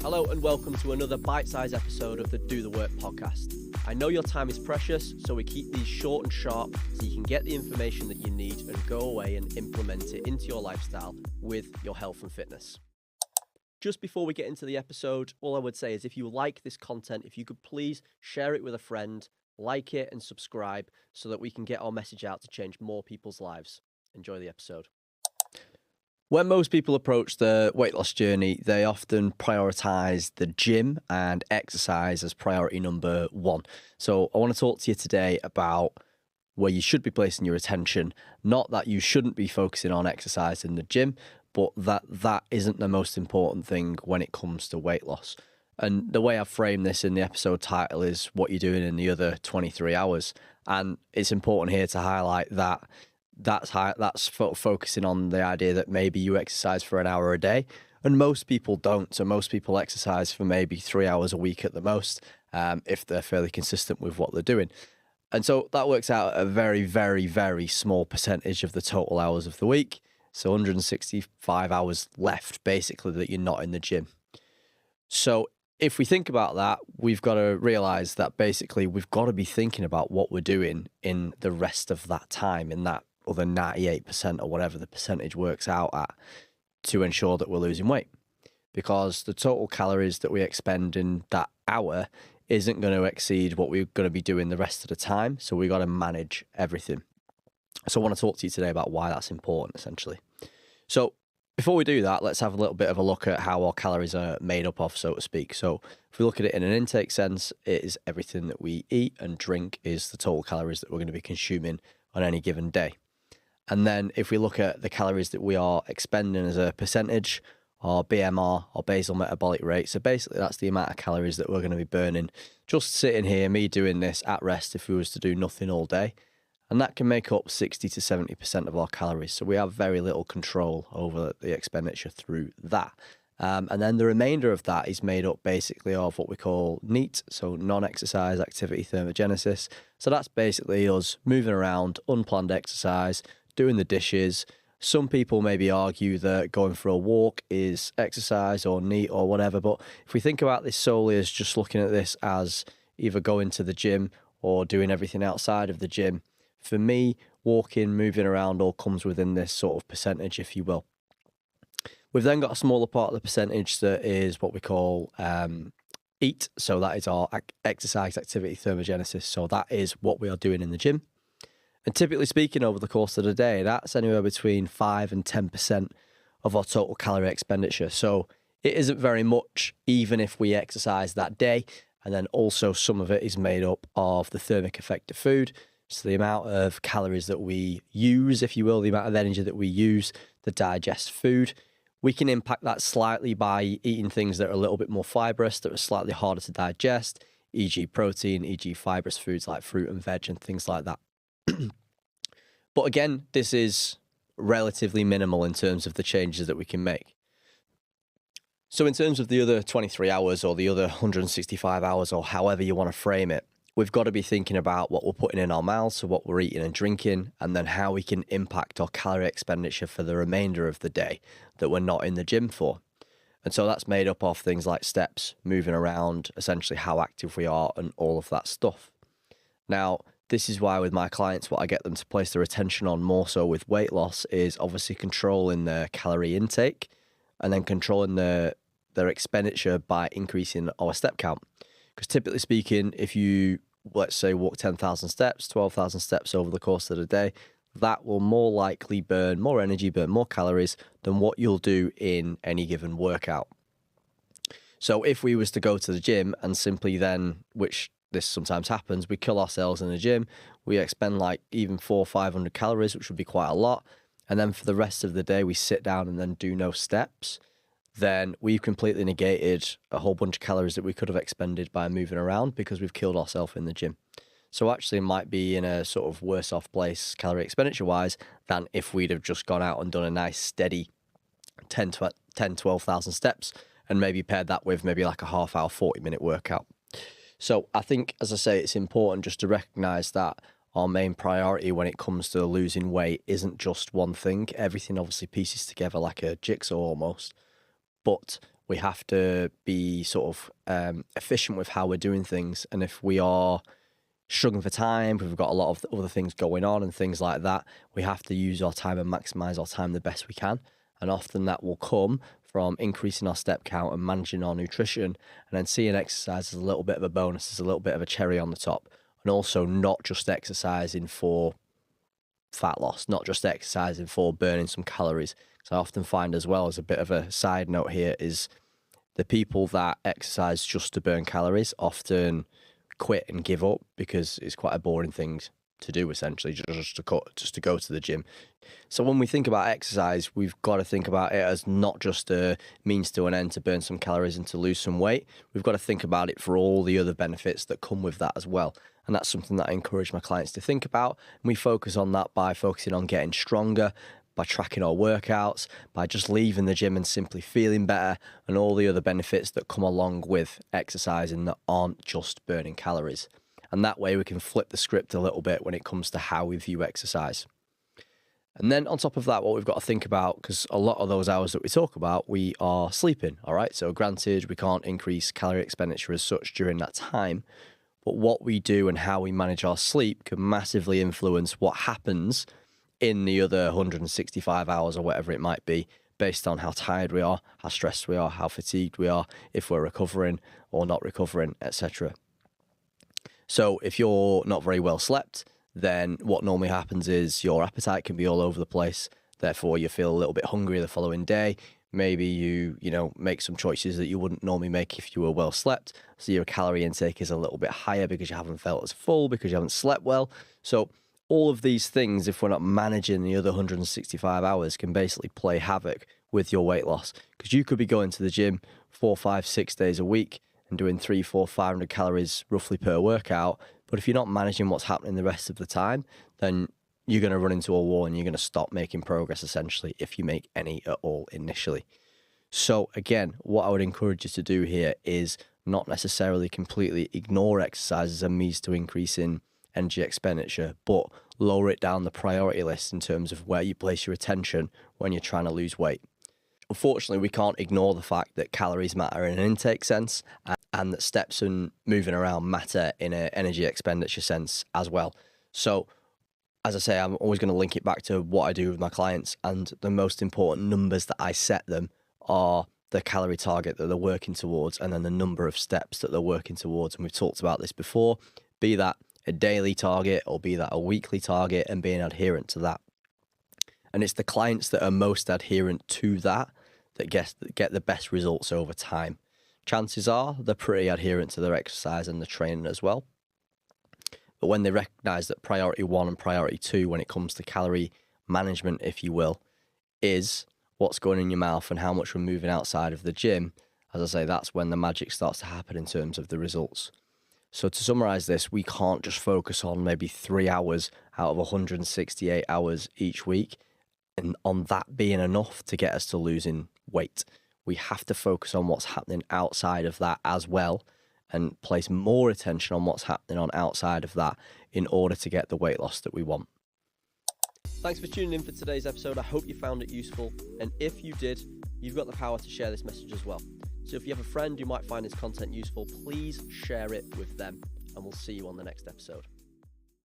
Hello and welcome to another bite-sized episode of the Do the Work podcast. I know your time is precious, so we keep these short and sharp so you can get the information that you need and go away and implement it into your lifestyle with your health and fitness. Just before we get into the episode, all I would say is if you like this content, if you could please share it with a friend, like it and subscribe so that we can get our message out to change more people's lives. Enjoy the episode. When most people approach the weight loss journey, they often prioritize the gym and exercise as priority number one. So I want to talk to you today about where you should be placing your attention. Not that you shouldn't be focusing on exercise in the gym, but that isn't the most important thing when it comes to weight loss. And the way I've framed this in the episode title is what you're doing in the other 23 hours. And it's important here to highlight that that's focusing on the idea that maybe you exercise for an hour a day, and most people don't. So most people exercise for maybe 3 hours a week at the most, if they're fairly consistent with what they're doing. And so that works out at a very, very, very small percentage of the total hours of the week. So 165 hours left, basically, that you're not in the gym. So if we think about that, we've got to realize that basically we've got to be thinking about what we're doing in the rest of that time, in that other 98% or whatever the percentage works out at, to ensure that we're losing weight. Because the total calories that we expend in that hour isn't going to exceed what we're going to be doing the rest of the time. So we've got to manage everything. So I want to talk to you today about why that's important, essentially. So before we do that, let's have a little bit of a look at how our calories are made up of, so to speak. So if we look at it in an intake sense, it is everything that we eat and drink is the total calories that we're going to be consuming on any given day. And then if we look at the calories that we are expending as a percentage, our BMR, our basal metabolic rate. So basically that's the amount of calories that we're going to be burning just sitting here, me doing this at rest if we was to do nothing all day. And that can make up 60 to 70% of our calories. So we have very little control over the expenditure through that. And then the remainder of that is made up basically of what we call NEAT, so non-exercise activity thermogenesis. So that's basically us moving around, unplanned exercise, doing the dishes. Some people maybe argue that going for a walk is exercise or NEAT or whatever, but if we think about this solely as just looking at this as either going to the gym or doing everything outside of the gym, for me, walking, moving around all comes within this sort of percentage, if you will. We've then got a smaller part of the percentage that is what we call EAT, so that is our exercise activity thermogenesis, so that is what we are doing in the gym. And typically speaking, over the course of the day, that's anywhere between 5 and 10% of our total calorie expenditure. So it isn't very much, even if we exercise that day. And then also some of it is made up of the thermic effect of food. So the amount of calories that we use, if you will, the amount of energy that we use to digest food. We can impact that slightly by eating things that are a little bit more fibrous, that are slightly harder to digest, e.g. protein, e.g. fibrous foods like fruit and veg and things like that. But again, this is relatively minimal in terms of the changes that we can make. So in terms of the other 23 hours or the other 165 hours or however you want to frame it, we've got to be thinking about what we're putting in our mouths, so what we're eating and drinking, and then how we can impact our calorie expenditure for the remainder of the day that we're not in the gym for. And so that's made up of things like steps, moving around, essentially how active we are and all of that stuff. Now, this is why with my clients, what I get them to place their attention on more so with weight loss is obviously controlling their calorie intake and then controlling their expenditure by increasing our step count. Because typically speaking, if you, let's say, walk 10,000 steps, 12,000 steps over the course of the day, that will more likely burn more energy, burn more calories than what you'll do in any given workout. So if we was to go to the gym and simply then, which this sometimes happens, we kill ourselves in the gym, we expend like even 400 or 500 calories, which would be quite a lot. And then for the rest of the day, we sit down and then do no steps. Then we've completely negated a whole bunch of calories that we could have expended by moving around because we've killed ourselves in the gym. So actually it might be in a sort of worse off place calorie expenditure wise than if we'd have just gone out and done a nice steady 12,000 steps and maybe paired that with maybe like a half hour, 40-minute workout. So I think, as I say, it's important just to recognize that our main priority when it comes to losing weight isn't just one thing. Everything obviously pieces together like a jigsaw almost. But We have to be sort of efficient with how we're doing things. And if we are struggling for time, we've got a lot of other things going on and things like that, we have to use our time and maximize our time the best we can. And often that will come from increasing our step count and managing our nutrition, and then seeing exercise as a little bit of a bonus, as a little bit of a cherry on the top. And also not just exercising for fat loss, not just exercising for burning some calories. So I often find, as well, as a bit of a side note here, is the people that exercise just to burn calories often quit and give up because it's quite a boring thing to do, essentially, just to go to the gym. So when we think about exercise, we've got to think about it as not just a means to an end to burn some calories and to lose some weight. We've got to think about it for all the other benefits that come with that as well. And that's something that I encourage my clients to think about. And we focus on that by focusing on getting stronger, by tracking our workouts, by just leaving the gym and simply feeling better, and all the other benefits that come along with exercising that aren't just burning calories. And that way we can flip the script a little bit when it comes to how we view exercise. And then on top of that, what we've got to think about, because a lot of those hours that we talk about, we are sleeping, all right? So granted, we can't increase calorie expenditure as such during that time, but what we do and how we manage our sleep can massively influence what happens in the other 165 hours or whatever it might be, based on how tired we are, how stressed we are, how fatigued we are, if we're recovering or not recovering, etc. So if you're not very well slept, then what normally happens is your appetite can be all over the place. Therefore, you feel a little bit hungry the following day. Maybe you make some choices that you wouldn't normally make if you were well slept. So your calorie intake is a little bit higher because you haven't felt as full, because you haven't slept well. So all of these things, if we're not managing the other 165 hours, can basically play havoc with your weight loss. Because you could be going to the gym 4, 5, 6 days a week and doing 300, 400, 500 calories roughly per workout. But if you're not managing what's happening the rest of the time, then you're going to run into a wall and you're going to stop making progress, essentially, if you make any at all initially. So again, what I would encourage you to do here is not necessarily completely ignore exercise as a means to increase in energy expenditure, but lower it down the priority list in terms of where you place your attention when you're trying to lose weight. Unfortunately, we can't ignore the fact that calories matter in an intake sense, and that steps and moving around matter in an energy expenditure sense as well. So, as I say, I'm always going to link it back to what I do with my clients, and the most important numbers that I set them are the calorie target that they're working towards, and then the number of steps that they're working towards. And we've talked about this before, be that a daily target or be that a weekly target, and being adherent to that. And it's the clients that are most adherent to that get the best results over time. Chances are they're pretty adherent to their exercise and the training as well. But when they recognize that priority 1 and priority 2 when it comes to calorie management, if you will, is what's going in your mouth and how much we're moving outside of the gym, as I say, that's when the magic starts to happen in terms of the results. So to summarize this, we can't just focus on maybe 3 hours out of 168 hours each week and on that being enough to get us to losing weight. We have to focus on what's happening outside of that as well, and place more attention on what's happening on outside of that in order to get the weight loss that we want. Thanks for tuning in for today's episode. I hope you found it useful. And if you did, you've got the power to share this message as well. So if you have a friend who might find this content useful, please share it with them. And we'll see you on the next episode.